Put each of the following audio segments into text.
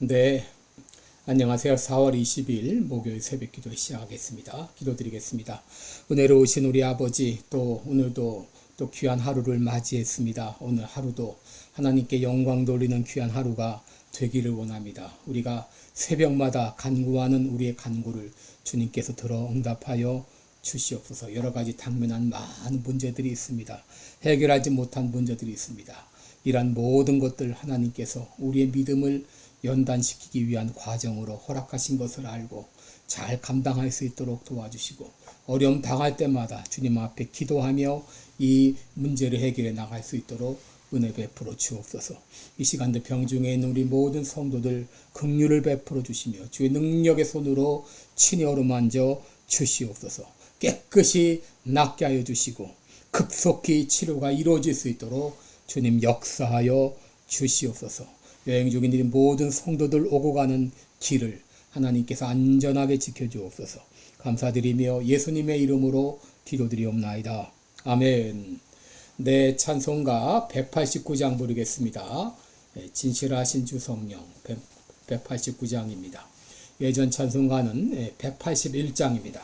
네, 안녕하세요. 4월 20일 목요일 새벽 기도 시작하겠습니다. 기도드리겠습니다. 은혜로우신 우리 아버지, 또 오늘도 또 귀한 하루를 맞이했습니다. 오늘 하루도 하나님께 영광 돌리는 귀한 하루가 되기를 원합니다. 우리가 새벽마다 간구하는 우리의 간구를 주님께서 들어 응답하여 주시옵소서. 여러 가지 당면한 많은 문제들이 있습니다. 해결하지 못한 문제들이 있습니다. 이러한 모든 것들 하나님께서 우리의 믿음을 연단시키기 위한 과정으로 허락하신 것을 알고 잘 감당할 수 있도록 도와주시고, 어려움 당할 때마다 주님 앞에 기도하며 이 문제를 해결해 나갈 수 있도록 은혜 베풀어 주옵소서. 이 시간도 병중에 있는 우리 모든 성도들 긍휼을 베풀어 주시며 주의 능력의 손으로 친히 어루만져 주시옵소서. 깨끗이 낫게 하여 주시고 급속히 치료가 이루어질 수 있도록 주님 역사하여 주시옵소서. 여행 중인 이 모든 성도들 오고 가는 길을 하나님께서 안전하게 지켜주옵소서. 감사드리며 예수님의 이름으로 기도드리옵나이다. 아멘. 네, 찬송가 189장 부르겠습니다. 진실하신 주 성령 189장입니다. 예전 찬송가는 181장입니다.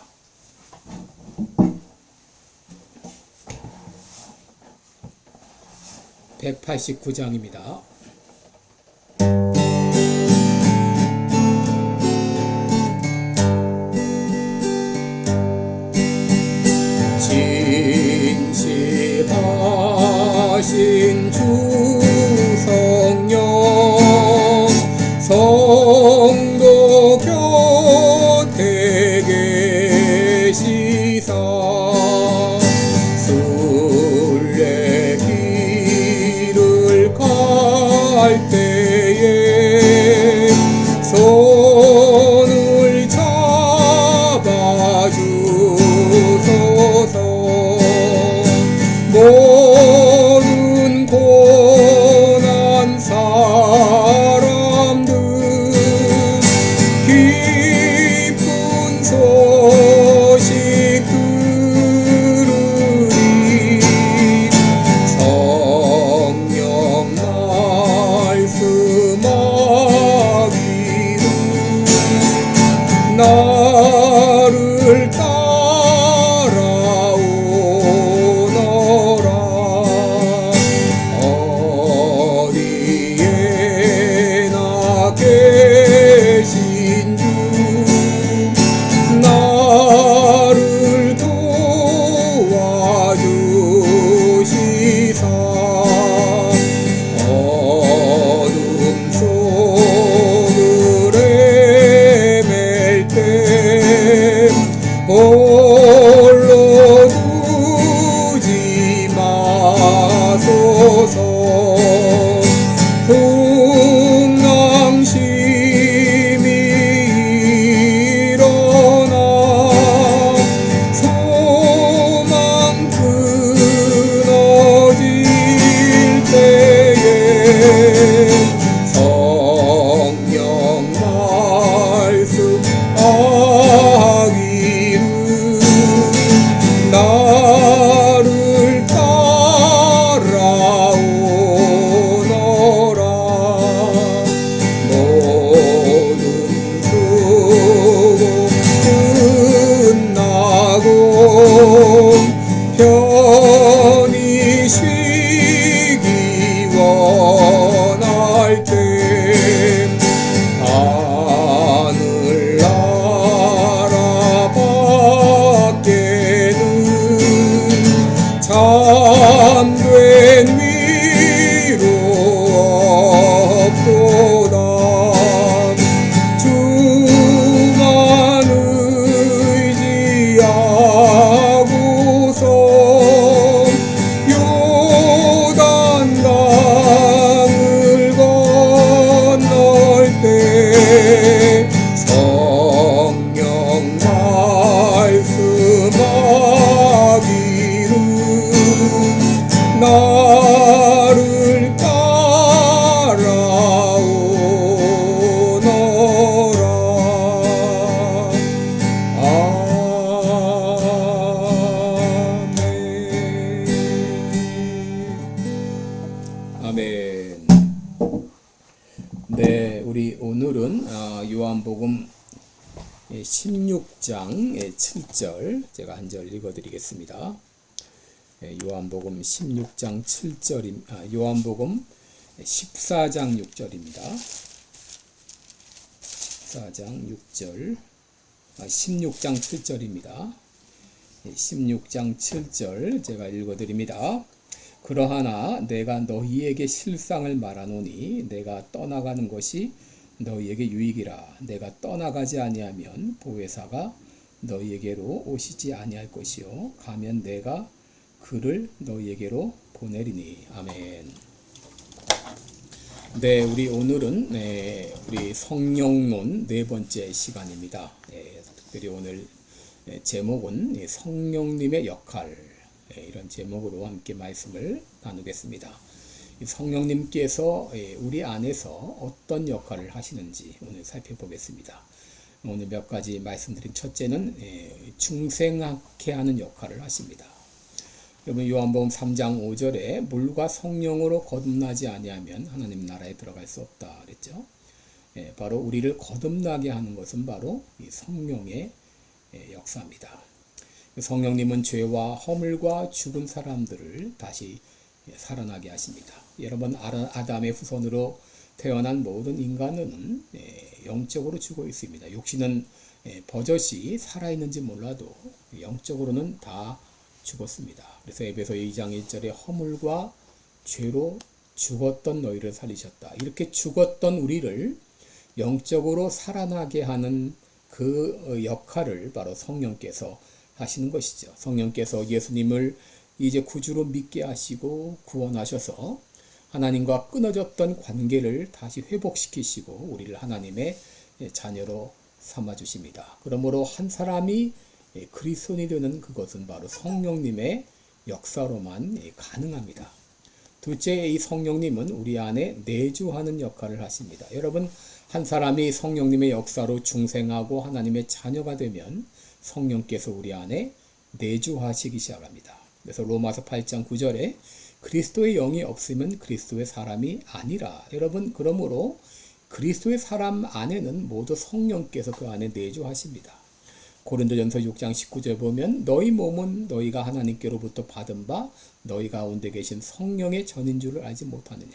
189장입니다. 진실하신 주 성령 성도 곁에 계시사 순례길을 갈 때에 손을 잡아주소서. 모든 고난 사람들 기쁜 소식 들으리. 성령 말씀하기를 나를 홀로 두지 마소서. 풍랑심이 일어나 소망 끊어질 때에 성령 말씀하기를 나를 따라오너라. 모든 수고 끝나고 편히 쉬기 원할 때 하늘나라 밖에는 참된 위로 없도다. 주만 의지하고서 요단강을 네, 우리 오늘은 요한복음 16장 7절 제가 한 절 읽어드리겠습니다. 요한복음 16장 7절, 요한복음 14장 6절입니다. 14장 6절, 16장 7절입니다. 16장 7절 제가 읽어드립니다. 그러하나 내가 너희에게 실상을 말하노니 내가 떠나가는 것이 너희에게 유익이라. 내가 떠나가지 아니하면 보혜사가 너희에게로 오시지 아니할 것이요 가면 내가 그를 너희에게로 보내리니. 아멘. 네, 우리 오늘은 우리 성령론 네 번째 시간입니다. 특별히 오늘 제목은 성령님의 역할, 이런 제목으로 함께 말씀을 나누겠습니다. 성령님께서 우리 안에서 어떤 역할을 하시는지 오늘 살펴보겠습니다. 오늘 몇 가지 말씀드린 첫째는 중생하게 하는 역할을 하십니다. 여러분 요한복음 3장 5절에 물과 성령으로 거듭나지 아니하면 하나님 나라에 들어갈 수 없다 그랬죠. 바로 우리를 거듭나게 하는 것은 바로 이 성령의 역사입니다. 성령님은 죄와 허물과 죽은 사람들을 다시 살아나게 하십니다. 여러분 아담의 후손으로 태어난 모든 인간은 영적으로 죽어 있습니다. 육신은 버젓이 살아있는지 몰라도 영적으로는 다 죽었습니다. 그래서 에베소 2장 1절에 허물과 죄로 죽었던 너희를 살리셨다. 이렇게 죽었던 우리를 영적으로 살아나게 하는 그 역할을 바로 성령께서 하시는 것이죠. 성령께서 예수님을 이제 구주로 믿게 하시고 구원하셔서 하나님과 끊어졌던 관계를 다시 회복시키시고 우리를 하나님의 자녀로 삼아주십니다. 그러므로 한 사람이 그리스도인이 되는 그것은 바로 성령님의 역사로만 가능합니다. 둘째, 이 성령님은 우리 안에 내주하는 역할을 하십니다. 여러분, 한 사람이 성령님의 역사로 중생하고 하나님의 자녀가 되면 성령께서 우리 안에 내주하시기 시작합니다. 그래서 로마서 8장 9절에 그리스도의 영이 없으면 그리스도의 사람이 아니라. 여러분, 그러므로 그리스도의 사람 안에는 모두 성령께서 그 안에 내주하십니다. 고린도전서 6장 19절 보면 너희 몸은 너희가 하나님께로부터 받은 바 너희 가운데 계신 성령의 전인 줄을 알지 못하느냐.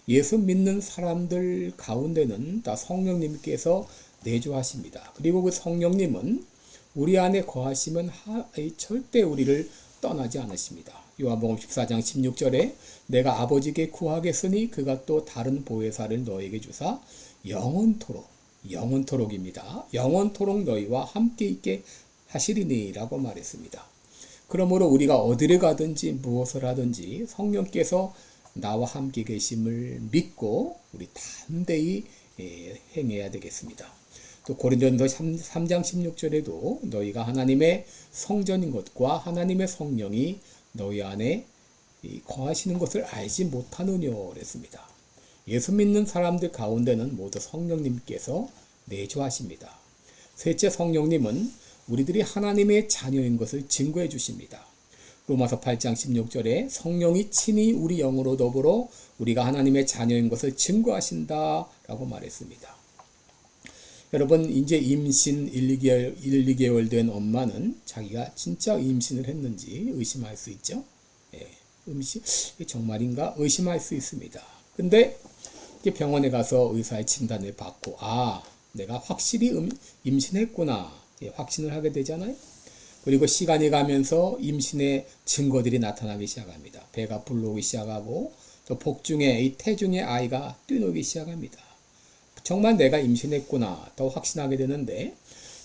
예수 믿는 사람들 가운데는 다 성령님께서 내주하십니다. 그리고 그 성령님은 우리 안에 거하시면 절대 우리를 떠나지 않으십니다. 요한복음 14장 16절에 내가 아버지께 구하겠으니 그가 또 다른 보혜사를 너에게 주사 영원토록입니다. 영원토록 너희와 함께 있게 하시리니 라고 말했습니다. 그러므로 우리가 어디를 가든지 무엇을 하든지 성령께서 나와 함께 계심을 믿고 우리 담대히 행해야 되겠습니다. 또 고린도전서 3장 16절에도 너희가 하나님의 성전인 것과 하나님의 성령이 너희 안에 거하시는 것을 알지 못하느냐 그랬습니다. 예수 믿는 사람들 가운데는 모두 성령님께서 내주하십니다. 셋째, 성령님은 우리들이 하나님의 자녀인 것을 증거해 주십니다. 로마서 8장 16절에 성령이 친히 우리 영으로 더불어 우리가 하나님의 자녀인 것을 증거하신다라고 말했습니다. 여러분, 이제 임신 1, 2개월 된 엄마는 자기가 진짜 임신을 했는지 의심할 수 있죠. 임신 정말인가 의심할 수 있습니다. 근데 병원에 가서 의사의 진단을 받고 내가 확실히 임신했구나 확신을 하게 되잖아요. 그리고 시간이 가면서 임신의 증거들이 나타나기 시작합니다. 배가 불러오기 시작하고 또 복중에 이 태중의 아이가 뛰놀기 시작합니다. 정말 내가 임신했구나 더 확신하게 되는데,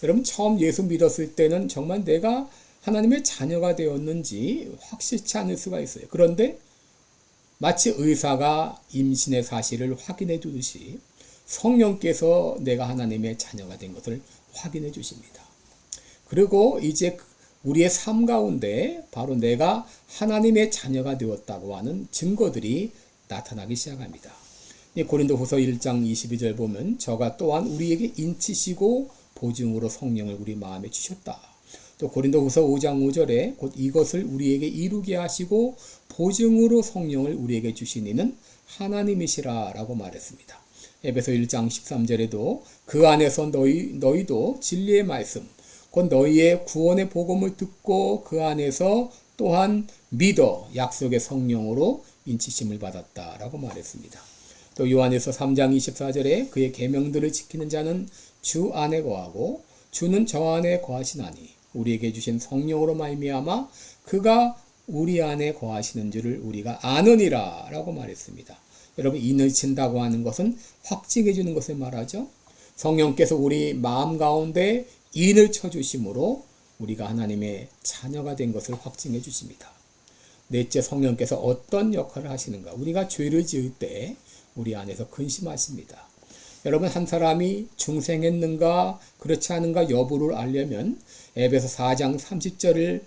여러분 처음 예수 믿었을 때는 정말 내가 하나님의 자녀가 되었는지 확실치 않을 수가 있어요. 그런데 마치 의사가 임신의 사실을 확인해 주듯이 성령께서 내가 하나님의 자녀가 된 것을 확인해 주십니다. 그리고 이제 우리의 삶 가운데 바로 내가 하나님의 자녀가 되었다고 하는 증거들이 나타나기 시작합니다. 고린도후서 1장 22절 보면 저가 또한 우리에게 인치시고 보증으로 성령을 우리 마음에 주셨다. 또 고린도후서 5장 5절에 곧 이것을 우리에게 이루게 하시고 보증으로 성령을 우리에게 주신 이는 하나님이시라 라고 말했습니다. 에베소 1장 13절에도 그 안에서 너희도 진리의 말씀, 곧 너희의 구원의 복음을 듣고 그 안에서 또한 믿어 약속의 성령으로 인치심을 받았다라고 말했습니다. 또 요한에서 3장 24절에 그의 계명들을 지키는 자는 주 안에 거하고 주는 저 안에 거하시나니 우리에게 주신 성령으로 말미암아 그가 우리 안에 거하시는 줄을 우리가 아느니라 라고 말했습니다. 여러분, 인을 친다고 하는 것은 확증해 주는 것을 말하죠. 성령께서 우리 마음 가운데 인을 쳐주심으로 우리가 하나님의 자녀가 된 것을 확증해 주십니다. 넷째, 성령께서 어떤 역할을 하시는가? 우리가 죄를 지을 때 우리 안에서 근심하십니다. 여러분, 한 사람이 중생했는가 그렇지 않은가 여부를 알려면 에베소 4장 30절을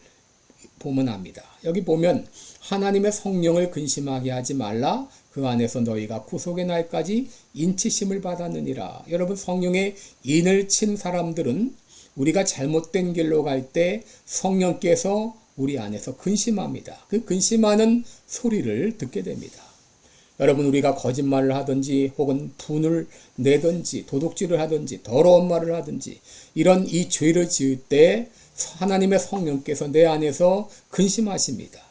보면 압니다. 여기 보면 하나님의 성령을 근심하게 하지 말라. 그 안에서 너희가 구속의 날까지 인치심을 받았느니라. 여러분, 성령의 인을 친 사람들은 우리가 잘못된 길로 갈 때 성령께서 우리 안에서 근심합니다. 그 근심하는 소리를 듣게 됩니다. 여러분, 우리가 거짓말을 하든지 혹은 분을 내든지 도둑질을 하든지 더러운 말을 하든지 이런 이 죄를 지을 때 하나님의 성령께서 내 안에서 근심하십니다.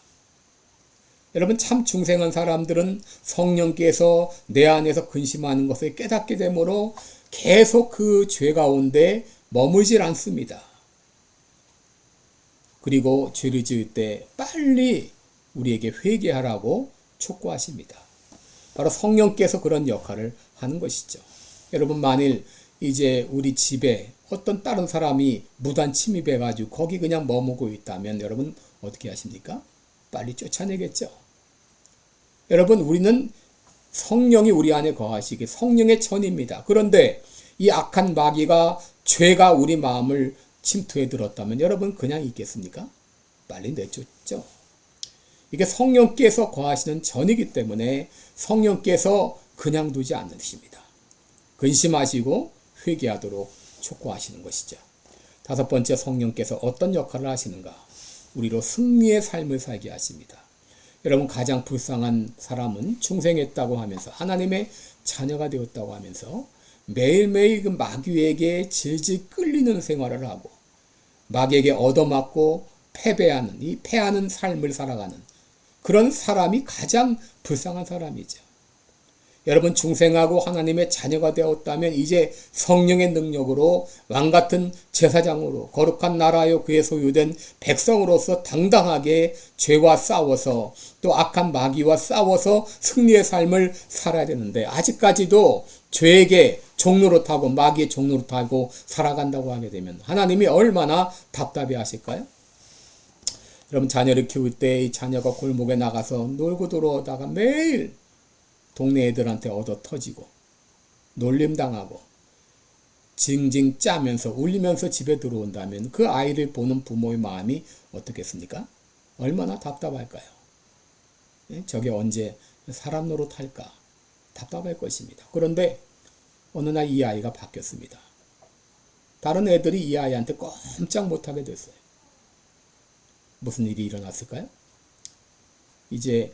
여러분, 참 중생한 사람들은 성령께서 내 안에서 근심하는 것을 깨닫게 되므로 계속 그 죄 가운데 머물질 않습니다. 그리고 죄를 지을 때 빨리 우리에게 회개하라고 촉구하십니다. 바로 성령께서 그런 역할을 하는 것이죠. 여러분, 만일 이제 우리 집에 어떤 다른 사람이 무단 침입해가지고 거기 그냥 머무고 있다면 여러분 어떻게 하십니까? 빨리 쫓아내겠죠. 여러분, 우리는 성령이 우리 안에 거하시기 성령의 전입니다. 그런데 이 악한 마귀가 죄가 우리 마음을 침투해 들었다면 여러분 그냥 있겠습니까? 빨리 내쫓죠. 이게 성령께서 거하시는 전이기 때문에 성령께서 그냥 두지 않으십니다. 근심하시고 회개하도록 촉구하시는 것이죠. 다섯 번째, 성령께서 어떤 역할을 하시는가? 우리로 승리의 삶을 살게 하십니다. 여러분, 가장 불쌍한 사람은 중생했다고 하면서 하나님의 자녀가 되었다고 하면서 매일매일 그 마귀에게 질질 끌리는 생활을 하고 마귀에게 얻어맞고 패배하는, 이 패하는 삶을 살아가는 그런 사람이 가장 불쌍한 사람이죠. 여러분, 중생하고 하나님의 자녀가 되었다면 이제 성령의 능력으로 왕같은 제사장으로 거룩한 나라요 그의 소유된 백성으로서 당당하게 죄와 싸워서 또 악한 마귀와 싸워서 승리의 삶을 살아야 되는데 아직까지도 죄에게 종노릇하고 마귀의 종노릇하고 살아간다고 하게 되면 하나님이 얼마나 답답해 하실까요? 여러분, 자녀를 키울 때 이 자녀가 골목에 나가서 놀고 들어오다가 매일 동네 애들한테 얻어 터지고 놀림당하고 징징 짜면서 울리면서 집에 들어온다면 그 아이를 보는 부모의 마음이 어떻겠습니까? 얼마나 답답할까요? 저게 언제 사람 노릇할까? 답답할 것입니다. 그런데 어느 날 이 아이가 바뀌었습니다. 다른 애들이 이 아이한테 꼼짝 못하게 됐어요. 무슨 일이 일어났을까요? 이제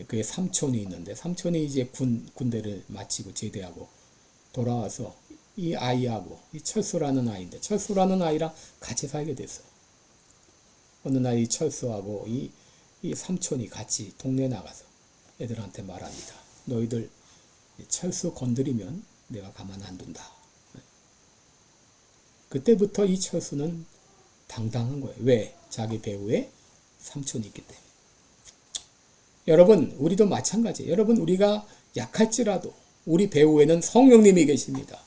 그의 삼촌이 있는데 삼촌이 이제 군대를 마치고 제대하고 돌아와서 이 아이하고 이 철수라는 아이인데 철수라는 아이랑 같이 살게 됐어요. 어느 날 이 철수하고 이 삼촌이 같이 동네에 나가서 애들한테 말합니다. 너희들 철수 건드리면 내가 가만 안 둔다. 그때부터 이 철수는 당당한 거예요. 왜? 자기 배우에 삼촌이 있기 때문에. 여러분, 우리도 마찬가지예요. 여러분, 우리가 약할지라도 우리 배후에는 성령님이 계십니다.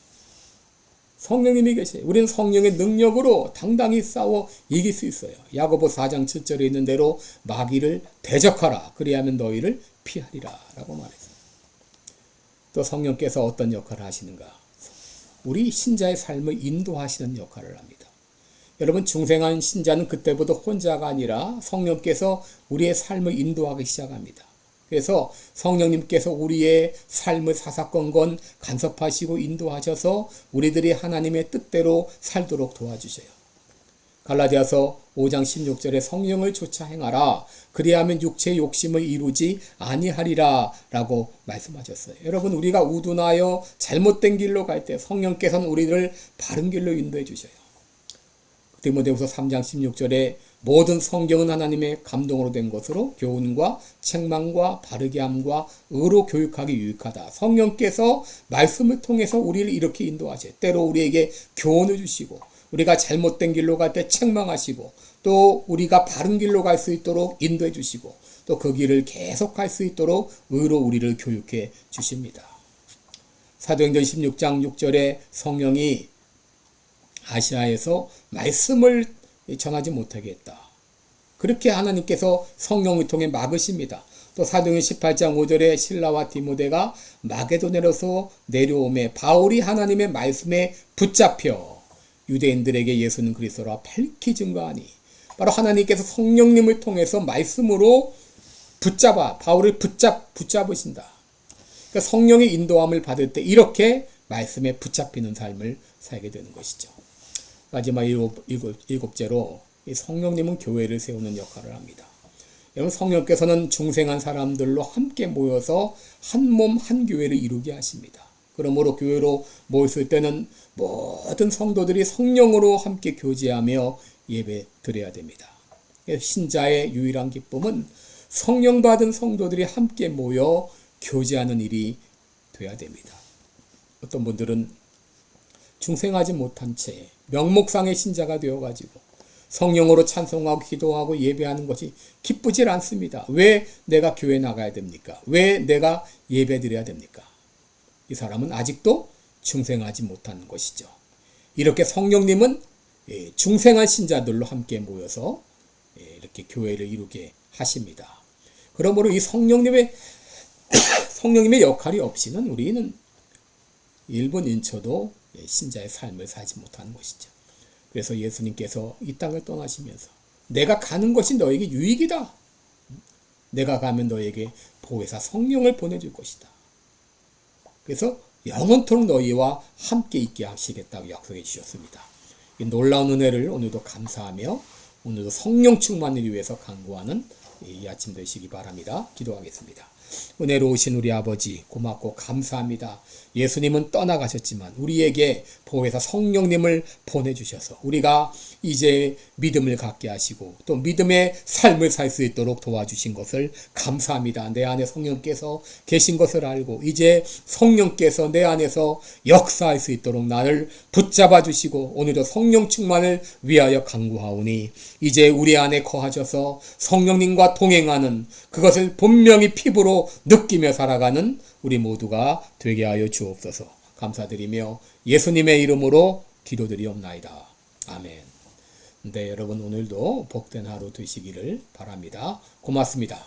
성령님이 계세요. 우리는 성령의 능력으로 당당히 싸워 이길 수 있어요. 야고보 4장 7절에 있는 대로 마귀를 대적하라. 그리하면 너희를 피하리라. 라고 말했어요. 또 성령께서 어떤 역할을 하시는가? 우리 신자의 삶을 인도하시는 역할을 합니다. 여러분, 중생한 신자는 그때부터 혼자가 아니라 성령께서 우리의 삶을 인도하기 시작합니다. 그래서 성령님께서 우리의 삶을 사사건건 간섭하시고 인도하셔서 우리들이 하나님의 뜻대로 살도록 도와주셔요. 갈라디아서 5장 16절에 성령을 쫓아 행하라. 그리하면 육체의 욕심을 이루지 아니하리라 라고 말씀하셨어요. 여러분, 우리가 우둔하여 잘못된 길로 갈 때 성령께서는 우리를 바른 길로 인도해 주셔요. 디모데후서 3장 16절에 모든 성경은 하나님의 감동으로 된 것으로 교훈과 책망과 바르게 함과 의로 교육하기 유익하다. 성령께서 말씀을 통해서 우리를 이렇게 인도하셔요. 때로 우리에게 교훈을 주시고 우리가 잘못된 길로 갈 때 책망하시고 또 우리가 바른 길로 갈 수 있도록 인도해 주시고 또 그 길을 계속 갈 수 있도록 의로 우리를 교육해 주십니다. 사도행전 16장 6절에 성령이 아시아에서 말씀을 전하지 못하게 했다. 그렇게 하나님께서 성령을 통해 막으십니다. 또 사도행전 18장 5절에 실라와 디모데가 마게도냐로서 내려오매 바울이 하나님의 말씀에 붙잡혀 유대인들에게 예수는 그리스도라 밝히 증거하니, 바로 하나님께서 성령님을 통해서 말씀으로 바울을 붙잡으신다. 그러니까 성령의 인도함을 받을 때 이렇게 말씀에 붙잡히는 삶을 살게 되는 것이죠. 마지막 일곱째로 이 성령님은 교회를 세우는 역할을 합니다. 여러분, 성령께서는 중생한 사람들로 함께 모여서 한 몸 한 교회를 이루게 하십니다. 그러므로 교회로 모였을 때는 모든 성도들이 성령으로 함께 교제하며 예배 드려야 됩니다. 신자의 유일한 기쁨은 성령 받은 성도들이 함께 모여 교제하는 일이 돼야 됩니다. 어떤 분들은 중생하지 못한 채 명목상의 신자가 되어가지고 성령으로 찬송하고 기도하고 예배하는 것이 기쁘질 않습니다. 왜 내가 교회 나가야 됩니까? 왜 내가 예배 드려야 됩니까? 이 사람은 아직도 중생하지 못한 것이죠. 이렇게 성령님은 중생한 신자들로 함께 모여서 이렇게 교회를 이루게 하십니다. 그러므로 이 성령님의 역할이 없이는 우리는 1분 1초도 신자의 삶을 살지 못하는 것이죠. 그래서 예수님께서 이 땅을 떠나시면서 내가 가는 것이 너에게 유익이다. 내가 가면 너에게 보혜사 성령을 보내줄 것이다. 그래서 영원토록 너희와 함께 있게 하시겠다고 약속해 주셨습니다. 이 놀라운 은혜를 오늘도 감사하며 오늘도 성령 충만을 위해서 간구하는 이 아침 되시기 바랍니다. 기도하겠습니다. 은혜로우신 우리 아버지, 고맙고 감사합니다. 예수님은 떠나가셨지만 우리에게 보혜사 성령님을 보내주셔서 우리가 이제 믿음을 갖게 하시고 또 믿음의 삶을 살 수 있도록 도와주신 것을 감사합니다. 내 안에 성령께서 계신 것을 알고 이제 성령께서 내 안에서 역사할 수 있도록 나를 붙잡아 주시고 오늘도 성령 충만을 위하여 간구하오니 이제 우리 안에 거하셔서 성령님과 동행하는 그것을 분명히 피부로 느끼며 살아가는 우리 모두가 되게 하여 주옵소서. 감사드리며 예수님의 이름으로 기도드리옵나이다. 아멘. 네, 여러분 오늘도 복된 하루 되시기를 바랍니다. 고맙습니다.